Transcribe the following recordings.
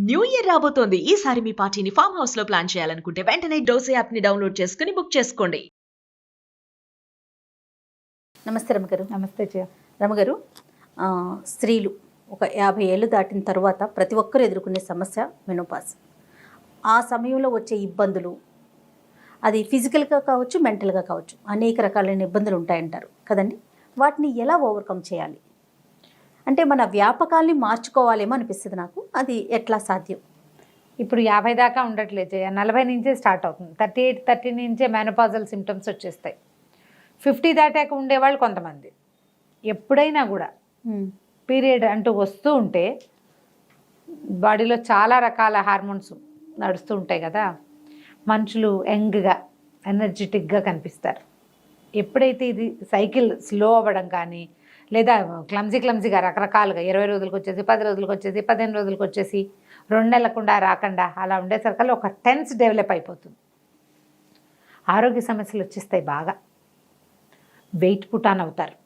New year రాబోతోంది. ఈసారి మీ పార్టీని ఫామ్ హౌస్ లో ప్లాన్ చేయాలనుకుంటే వెంటనే డోసే యాప్ ని డౌన్లోడ్ చేసుకుని బుక్ చేసుకోండి. నమస్తే రమగారు. నమస్తే జయ. రమగారు, స్త్రీలు ఒక 50 ఏళ్ళు దాటిన తర్వాత ప్రతి ఒక్కరు ఎదుర్కొనే సమస్య మెనోపాజ్. ఆ సమయంలో వచ్చే ఇబ్బందులు, అది ఫిజికల్గా కావచ్చు, మెంటల్గా కావచ్చు, అనేక రకాలైన ఇబ్బందులు ఉంటాయంటారు కదండి. వాటిని ఎలా ఓవర్కమ్ చేయాలి అంటే మన వ్యాపకాల్ని మార్చుకోవాలేమో అనిపిస్తుంది నాకు. అది ఎట్లా సాధ్యం? ఇప్పుడు 50 దాకా ఉండట్లేదు జయ, 40 నుంచే స్టార్ట్ అవుతుంది. 38, 30 నుంచే మెనోపాజల్ సిమ్టమ్స్ వచ్చేస్తాయి. 50 దాటాక ఉండేవాళ్ళు కొంతమంది ఎప్పుడైనా కూడా పీరియడ్ అంటూ వస్తూ ఉంటే బాడీలో చాలా రకాల హార్మోన్స్ నడుస్తూ ఉంటాయి కదా, మనుషులు యంగ్గా ఎనర్జెటిక్గా కనిపిస్తారు. ఎప్పుడైతే ఇది సైకిల్ స్లో అవ్వడం కానీ, లేదా క్లమ్జీగా రకరకాలుగా 20 రోజులకు వచ్చేసి, 10 రోజులకు వచ్చేసి, 15 రోజులకు వచ్చేసి, 2 నెలలకుండా రాకుండా అలా ఉండేసరికల్లా ఒక టెన్స్ డెవలప్ అయిపోతుంది. ఆరోగ్య సమస్యలు వచ్చేస్తాయి. బాగా వెయిట్ పుటాన్ అవుతారు.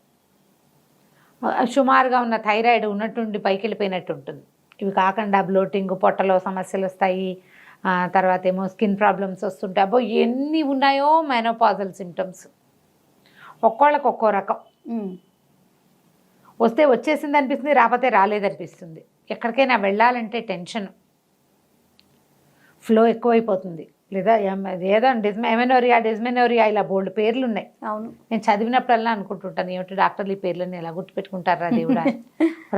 సుమారుగా ఉన్న థైరాయిడ్ ఉన్నట్టుండి పైకి వెళ్ళిపోయినట్టు ఉంటుంది. ఇవి కాకుండా బ్లోటింగ్, పొట్టలో సమస్యలు వస్తాయి. తర్వాత ఏమో స్కిన్ ప్రాబ్లమ్స్ వస్తుంటాయి. అబ్బో ఎన్ని ఉన్నాయో మెనోపాజల్ సిమ్టమ్స్. ఒక్కోళ్ళకి ఒక్కో రకం. వస్తే వచ్చేసింది అనిపిస్తుంది, రాకపోతే రాలేదనిపిస్తుంది. ఎక్కడికైనా వెళ్ళాలంటే టెన్షన్, ఫ్లో ఎక్కువైపోతుంది. లేదా ఏదో డిస్మెనోరియా ఇలా బోల్డ్ పేర్లు ఉన్నాయి. అవును, నేను చదివినప్పుడల్లా అనుకుంటుంటాను, ఏమిటి డాక్టర్లు ఈ పేర్లని ఎలా గుర్తుపెట్టుకుంటారా దేవుడా.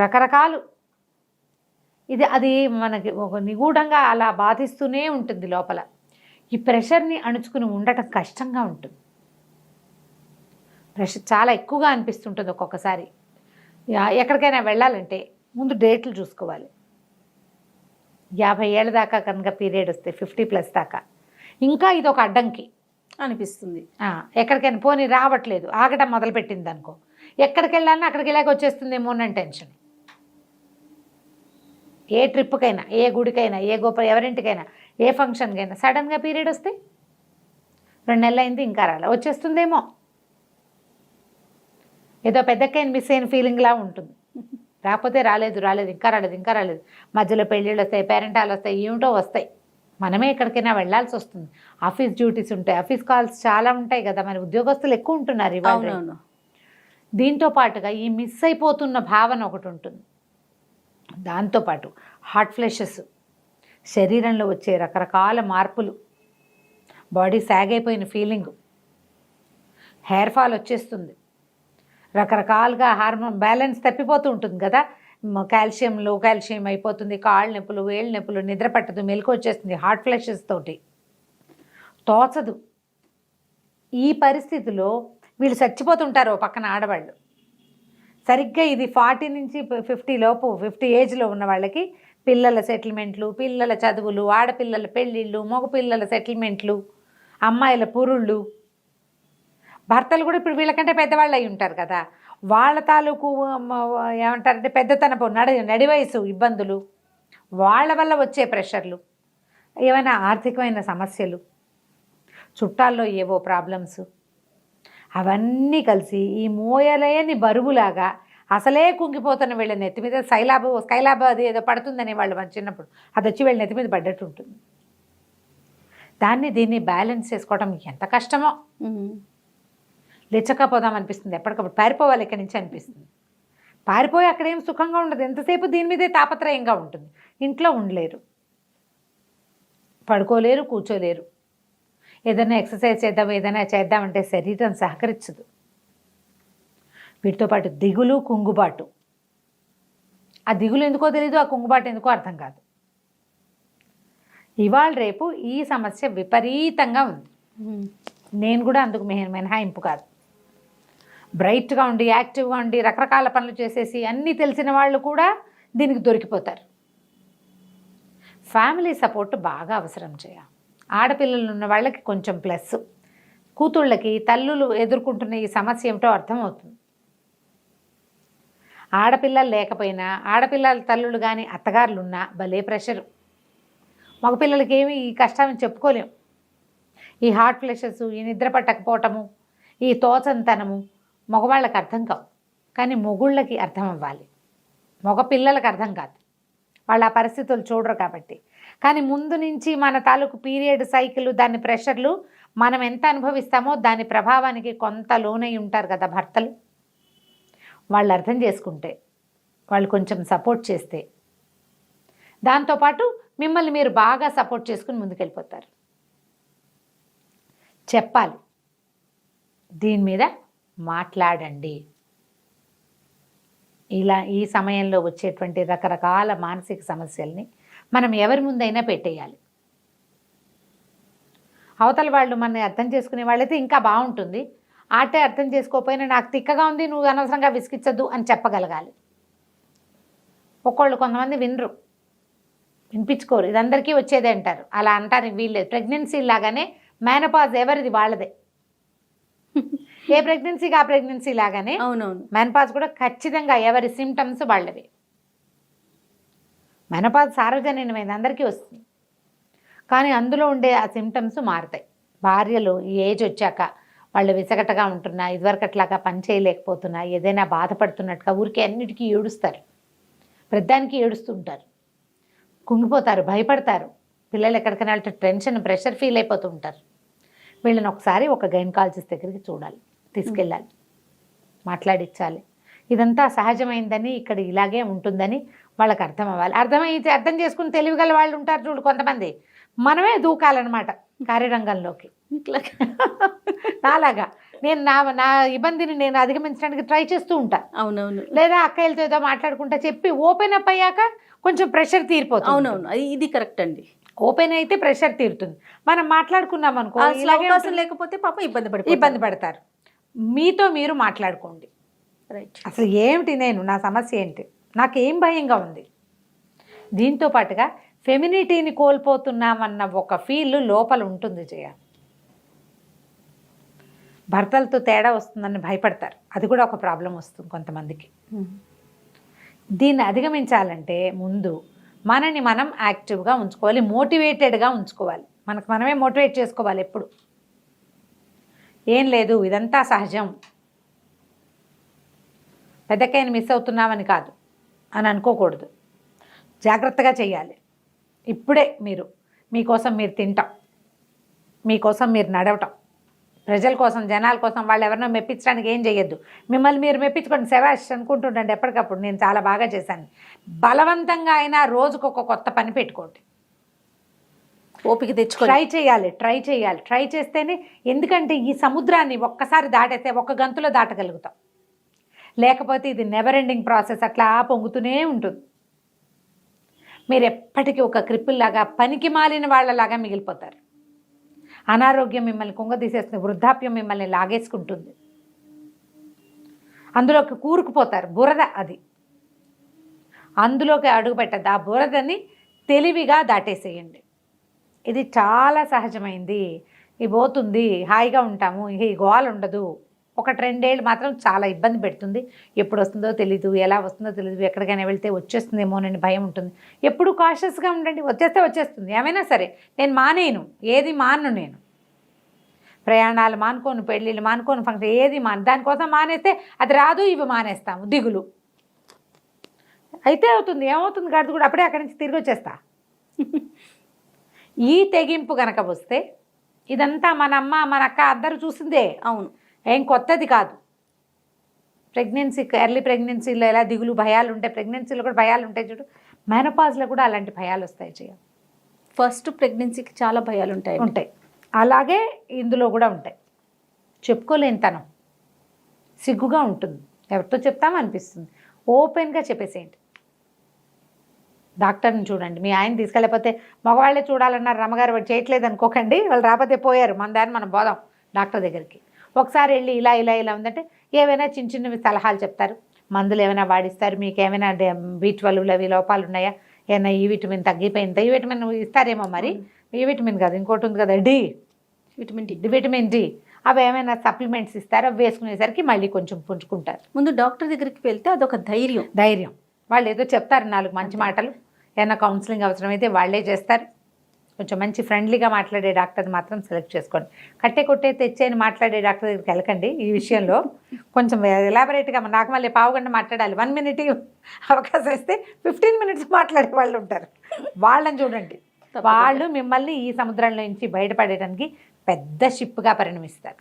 రకరకాలు. అది మనకి ఒక నిగూఢంగా అలా బాధిస్తూనే ఉంటుంది లోపల. ఈ ప్రెషర్ని అణుచుకుని ఉండటం కష్టంగా ఉంటుంది. ప్రెషర్ చాలా ఎక్కువగా అనిపిస్తుంటుంది ఒక్కొక్కసారి. ఎక్కడికైనా వెళ్ళాలంటే ముందు డేట్లు చూసుకోవాలి. 50 ఏళ్ళ దాకా కనుక పీరియడ్ వస్తే 50+ దాకా ఇంకా ఇది ఒక అడ్డంకి అనిపిస్తుంది. ఎక్కడికైనా పోనీ రావట్లేదు, ఆగటం మొదలుపెట్టింది అనుకో, ఎక్కడికి వెళ్ళాలన్నా అక్కడికి వెళ్ళాక వచ్చేస్తుందేమో అని టెన్షన్. ఏ ట్రిప్కైనా, ఏ గుడికైనా, ఏ ఎవరింటికైనా, ఏ ఫంక్షన్కైనా సడన్గా పీరియడ్ వస్తే 2 నెలలు అయింది ఇంకా రాలే, వచ్చేస్తుందేమో. ఏదో పెద్దకైనా మిస్ అయిన ఫీలింగ్లా ఉంటుంది. రాకపోతే రాలేదు, ఇంకా రాలేదు. మధ్యలో పెళ్ళిళ్ళు వస్తాయి, పేరెంటాలు వస్తాయి, ఏమిటో వస్తాయి. మనమే ఎక్కడికైనా వెళ్ళాల్సి వస్తుంది. ఆఫీస్ డ్యూటీస్ ఉంటాయి, ఆఫీస్ కాల్స్ చాలా ఉంటాయి కదా. మరి ఉద్యోగస్తులు ఎక్కువ ఉంటున్నారు ఇవాళ. దీంతో పాటుగా ఈ మిస్ అయిపోతున్న భావన ఒకటి ఉంటుంది. దాంతోపాటు హాట్ ఫ్లెషెస్, శరీరంలో వచ్చే రకరకాల మార్పులు, బాడీ సాగైపోయిన ఫీలింగు, హెయిర్ ఫాల్ వచ్చేస్తుంది. రకరకాలుగా హార్మోన్ బ్యాలెన్స్ తప్పిపోతూ ఉంటుంది కదా. లో కాల్షియం అయిపోతుంది, కాళ్ళ నొప్పులు, వేళ్ళ నొప్పులు, నిద్ర పట్టదు, మెలకు వచ్చేస్తుంది, హాట్ ఫ్లెషెస్ తోటి తోచదు. ఈ పరిస్థితిలో వీళ్ళు చచ్చిపోతుంటారు ఓ పక్కన ఆడవాళ్ళు. సరిగ్గా ఇది 40 నుంచి 50 లోపు, 50 ఏజ్లో ఉన్న వాళ్ళకి పిల్లల సెటిల్మెంట్లు, పిల్లల చదువులు, ఆడపిల్లల పెళ్ళిళ్ళు, మగపిల్లల సెటిల్మెంట్లు, అమ్మాయిల పురుళ్ళు, భర్తలు కూడా ఇప్పుడు వీళ్ళకంటే పెద్దవాళ్ళు అయి ఉంటారు కదా, వాళ్ళ తాలూకు ఏమంటారంటే పెద్దతనపు నడి వయసు ఇబ్బందులు, వాళ్ళ వల్ల వచ్చే ప్రెషర్లు, ఏమైనా ఆర్థికమైన సమస్యలు, చుట్టాల్లో ఏవో ప్రాబ్లమ్స్, అవన్నీ కలిసి ఈ మోయలేని బరువులాగా అసలే కుంగిపోతున్న వీళ్ళ నెత్తి మీద స్కైలాబ్ అది ఏదో పడుతుందనే వాళ్ళు మన చిన్నప్పుడు, అది వచ్చి వీళ్ళ నెత్తి మీద పడ్డట్టు ఉంటుంది. దీన్ని బ్యాలెన్స్ చేసుకోవడం ఎంత కష్టమో. లేచకపోదాం అనిపిస్తుంది, ఎప్పటికప్పుడు పారిపోవాలి ఇక్కడి నుంచి అనిపిస్తుంది. పారిపోయి అక్కడేం సుఖంగా ఉండదు, ఎంతసేపు దీని మీదే తాపత్రయంగా ఉంటుంది. ఇంట్లో ఉండలేరు, పడుకోలేరు, కూర్చోలేరు. ఏదైనా ఎక్సర్సైజ్ చేద్దాం, ఏదైనా చేద్దామంటే శరీరం సహకరించదు. వీటితో పాటు దిగులు, కుంగుబాటు. ఆ దిగులు ఎందుకో తెలీదు, ఆ కుంగుబాటు ఎందుకో అర్థం కాదు. ఇవాళ రేపు ఈ సమస్య విపరీతంగా ఉంది. నేను కూడా అందుకు మినహాయింపు కాదు. బ్రైట్గా ఉండి, యాక్టివ్గా ఉండి, రకరకాల పనులు చేసేసి అన్నీ తెలిసిన వాళ్ళు కూడా దీనికి దొరికిపోతారు. ఫ్యామిలీ సపోర్ట్ బాగా అవసరం చేయాలి. ఆడపిల్లలు ఉన్న వాళ్ళకి కొంచెం ప్లస్, కూతుళ్ళకి తల్లులు ఎదుర్కొంటున్న ఈ సమస్య ఏమిటో అర్థమవుతుంది. ఆడపిల్లలు లేకపోయినా, ఆడపిల్లల తల్లులు కానీ అత్తగారులు ఉన్నా భలే ప్రెషరు. మగపిల్లలకి ఏమి ఈ కష్టాన్ని చెప్పుకోలేం. ఈ హార్ట్ ఫ్లెషెస్, ఈ నిద్ర పట్టకపోవటము, ఈ తోచంతనము మగవాళ్ళకి అర్థం కావు, కానీ మొగుళ్ళకి అర్థం అవ్వాలి, మగ పిల్లలకు అర్థం కాదు. వాళ్ళ ఆ పరిస్థితులు చూడరు కాబట్టి. కానీ ముందు నుంచి మన తాలూకు పీరియడ్ సైకిల్, దాని ప్రెషర్లు మనం ఎంత అనుభవిస్తామో దాని ప్రభావానికి కొంత లోనై ఉంటారు కదా భర్తలు. వాళ్ళు అర్థం చేసుకుంటే, వాళ్ళు కొంచెం సపోర్ట్ చేస్తే, దాంతోపాటు మిమ్మల్ని మీరు బాగా సపోర్ట్ చేసుకుని ముందుకెళ్ళిపోతారు. చెప్పాలి, దీని మీద మాట్లాడండి. ఇలా ఈ సమయంలో వచ్చేటువంటి రకరకాల మానసిక సమస్యల్ని మనం ఎవరి ముందైనా పెట్టేయాలి. అవతల వాళ్ళు మనని అర్థం చేసుకునే వాళ్ళైతే ఇంకా బాగుంటుంది. ఆటే అర్థం చేసుకోకపోయినా నాకు తిక్కగా ఉంది, నువ్వు అనవసరంగా విసిగించద్దు అని చెప్పగలగాలి. కొంతమంది వినరు, వినిపించుకోరు, ఇది అందరికీ వచ్చేదే అంటారు. అలా అంటారు వీళ్ళే. ప్రెగ్నెన్సీ లాగానే మేనపాజ్ ఎవరిది వాళ్ళదే. ఏ ప్రెగ్నెన్సీకి ఆ ప్రెగ్నెన్సీ లాగానే అవునవును, మెనపాజ్ కూడా ఖచ్చితంగా ఎవరి సిమ్టమ్స్ వాళ్ళవి. మెనపాజ్ సార్వజనీనమైంది, అందరికీ వస్తుంది. కానీ అందులో ఉండే ఆ సిమ్టమ్స్ మారుతాయి. భార్యలు ఈ ఏజ్ వచ్చాక వాళ్ళు విసగటగా ఉంటున్నా, ఇదివరకట్లాగా పని చేయలేకపోతున్నా, ఏదైనా బాధపడుతున్నట్టుగా ఊరికే అన్నిటికీ ఏడుస్తారు. ప్రతిదానికి ఏడుస్తుంటారు, కుంగిపోతారు, భయపడతారు. పిల్లలు ఎక్కడికైనా వెళ్తే టెన్షన్, ప్రెషర్ ఫీల్ అయిపోతూ ఉంటారు. వీళ్ళని ఒకసారి ఒక గైనకాలజిస్ట్ దగ్గరికి చూడాలి, తీసుకెళ్ళాలి, మాట్లాడించాలి. ఇదంతా సహజమైందని, ఇక్కడ ఇలాగే ఉంటుందని వాళ్ళకి అర్థం అవ్వాలి. అర్థమైతే అర్థం చేసుకుని తెలివిగల వాళ్ళు ఉంటారు చూడు కొంతమంది, మనమే దూకాలన్నమాట కార్యరంగంలోకి. నాలాగా నేను నా ఇబ్బందిని నేను అధిగమించడానికి ట్రై చేస్తూ ఉంటా. అవునవును, లేదా అక్కయ్యలతో ఏదో మాట్లాడుకుంటా చెప్పి ఓపెన్ అప్ అయ్యాక కొంచెం ప్రెషర్ తీరిపోతుంది. అవునవును, ఇది కరెక్ట్ అండి. ఓపెన్ అయితే ప్రెషర్ తీరుతుంది. మనం మాట్లాడుకున్నాం అనుకో, అవకాశం లేకపోతే పాపం ఇబ్బంది పడతారు. మీతో మీరు మాట్లాడుకోండి. రైట్. అసలు ఏమిటి, నా సమస్య ఏంటి, నాకేం భయంగా ఉంది. దీంతో పాటుగా ఫెమినిటీని కోల్పోతున్నామన్న ఒక ఫీల్ లోపల ఉంటుంది. భర్తలతో తేడా వస్తుందని భయపడతారు, అది కూడా ఒక ప్రాబ్లం వస్తుంది కొంతమందికి. దీన్ని అధిగమించాలంటే ముందు మనని మనం యాక్టివ్గా ఉంచుకోవాలి, మోటివేటెడ్గా ఉంచుకోవాలి. మనకు మనమే మోటివేట్ చేసుకోవాలి ఎప్పుడు. ఏం లేదు, ఇదంతా సహజం, పెద్దకైనా మిస్ అవుతున్నామని కాదు అని అనుకోకూడదు. జాగ్రత్తగా చేయాలి. ఇప్పుడే మీకోసం మీరు తింటాం, మీకోసం మీరు నడవటం, ప్రజల కోసం, జనాల కోసం, వాళ్ళు ఎవరినో మెప్పించడానికి ఏం చేయొద్దు. మిమ్మల్ని మీరు మెప్పించుకోండి, శవాష్ అనుకుంటుండండి ఎప్పటికప్పుడు, నేను చాలా బాగా చేశాను. బలవంతంగా అయినా రోజుకు ఒక కొత్త పని పెట్టుకోండి. ఓపిక తెచ్చుకో. ట్రై చేయాలి. ట్రై చేస్తేనే, ఎందుకంటే ఈ సముద్రాన్ని ఒక్కసారి దాటేస్తే ఒక గంతులో దాటగలుగుతాం. లేకపోతే ఇది నెవర్ ఎండింగ్ ప్రాసెస్, అట్లా పొంగుతూనే ఉంటుంది. మీరు ఎప్పటికీ ఒక క్రిప్పుల్లాగా, పనికి మాలిన వాళ్ళలాగా మిగిలిపోతారు. అనారోగ్యం మిమ్మల్ని కుంగదీసేస్తుంది, వృద్ధాప్యం మిమ్మల్ని లాగేసుకుంటుంది, అందులోకి కూరుకుపోతారు. బురద అది, అందులోకి అడుగు పెట్టద్దు. ఆ బురదని తెలివిగా దాటేసేయండి. ఇది చాలా సహజమైంది. ఇది పోతుంది, హాయిగా ఉంటాము, ఈ గోల ఉండదు. 1-2 ఏళ్ళు మాత్రం చాలా ఇబ్బంది పెడుతుంది. ఎప్పుడు వస్తుందో తెలీదు, ఎలా వస్తుందో తెలీదు, ఎక్కడికైనా వెళ్తే వచ్చేస్తుందేమోనని భయం ఉంటుంది. ఎప్పుడు కాషియస్గా ఉండండి. వచ్చేస్తుంది, ఏమైనా సరే. నేను మానేను, ఏది మాను. నేను ప్రయాణాలు మానుకోను, పెళ్ళిళ్ళు మానుకోను, ఫంక్షన్ ఏది దానికోసం మానేస్తే అది రాదు, ఇవి మానేస్తాము, దిగులు అయితే అవుతుంది. ఏమవుతుంది, గడుదు కూడా అప్పుడే అక్కడి నుంచి తిరిగి వచ్చేస్తా. ఈ తెగింపు కనుక వస్తే, ఇదంతా మన అమ్మ మన అక్క అందరూ చూసిందే. అవును, ఏం కొత్తది కాదు. ఎర్లీ ప్రెగ్నెన్సీలో ఎలా దిగులు, భయాలు ఉంటాయి, ప్రెగ్నెన్సీలో కూడా భయాలు ఉంటాయి చూడు. మెనోపాజ్లో కూడా అలాంటి భయాలు వస్తాయి. ఫస్ట్ ప్రెగ్నెన్సీకి చాలా భయాలు ఉంటాయి. అలాగే ఇందులో కూడా ఉంటాయి. చెప్పుకోలేనితనం, సిగ్గుగా ఉంటుంది, ఎవరితో చెప్తామనిపిస్తుంది. ఓపెన్గా చెప్పేసేయండి. డాక్టర్ని చూడండి. మీ ఆయన తీసుకెళ్ళకపోతే మగవాళ్ళే చూడాలన్నారు, రమ్మగారు వాడు చేయట్లేదు అనుకోకండి. వాళ్ళు రాకపోతే పోయారు, మన దాన్ని మనం పోదాం డాక్టర్ దగ్గరికి. ఒకసారి వెళ్ళి ఇలా ఉందంటే ఏవైనా చిన్నవి సలహాలు చెప్తారు, మందులు ఏమైనా వాడిస్తారు. మీకు ఏమైనా B12 అవి లోపాలు ఉన్నాయా, ఏమైనా ఈ విటమిన్ తగ్గిపోయిందా, ఈ విటమిన్ ఇస్తారేమో. మరి ఈ విటమిన్ కాదు, ఇంకోటి ఉంది కదా, విటమిన్ డి, అవి ఏమైనా సప్లిమెంట్స్ ఇస్తారు. అవి వేసుకునేసరికి మళ్ళీ కొంచెం పుంజుకుంటారు. ముందు డాక్టర్ దగ్గరికి వెళ్తే అదొక ధైర్యం. వాళ్ళు ఏదో చెప్తారు 4 మంచి మాటలు. ఏమైనా కౌన్సిలింగ్ అవసరమైతే వాళ్ళే చేస్తారు. కొంచెం మంచి ఫ్రెండ్లీగా మాట్లాడే డాక్టర్ మాత్రం సెలెక్ట్ చేసుకోండి. కట్టే కొట్టే తెచ్చేని మాట్లాడే డాక్టర్ దగ్గరికి వెళ్ళకండి ఈ విషయంలో. కొంచెం ఎలాబరేట్గా నాకు మళ్ళీ పావుగంట మాట్లాడాలి, 1 minute అవకాశం ఇస్తే 15 minutes మాట్లాడే వాళ్ళు ఉంటారు. వాళ్ళని చూడండి, వాళ్ళు మిమ్మల్ని ఈ సముద్రంలో నుంచి బయటపడేయడానికి పెద్ద షిప్గా పరిణమిస్తారు.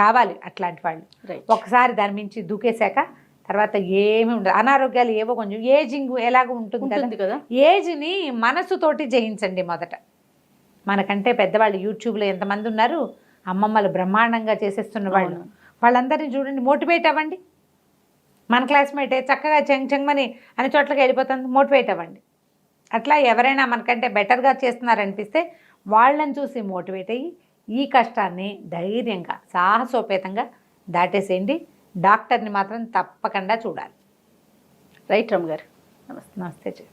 కావాలి అట్లాంటి వాళ్ళు. ఒకసారి దాని మించి దూకేశాక తర్వాత ఏమి ఉండదు. అనారోగ్యాలు ఏవో కొంచెం ఏజింగ్ ఎలాగో ఉంటుంది కదా, ఏజ్ని మనసుతోటి జయించండి మొదట. మనకంటే పెద్దవాళ్ళు యూట్యూబ్లో ఎంతమంది ఉన్నారు, అమ్మమ్మలు బ్రహ్మాండంగా చేసేస్తున్న వాళ్ళు, వాళ్ళందరినీ చూడండి, మోటివేట్ అవ్వండి. మన క్లాస్మేటే చక్కగా చెంగమని అన్ని చోట్లకి వెళ్ళిపోతుంది, మోటివేట్ అవ్వండి. అట్లా ఎవరైనా మనకంటే బెటర్గా చేస్తున్నారనిపిస్తే వాళ్ళని చూసి మోటివేట్ అయ్యి ఈ కష్టాన్ని ధైర్యంగా సాహసోపేతంగా దాటేసేయండి. డాక్టర్ని మాత్రం తప్పకుండా చూడాలి. రైట్ రమ్మ గారు, నమస్తే. నమస్తే.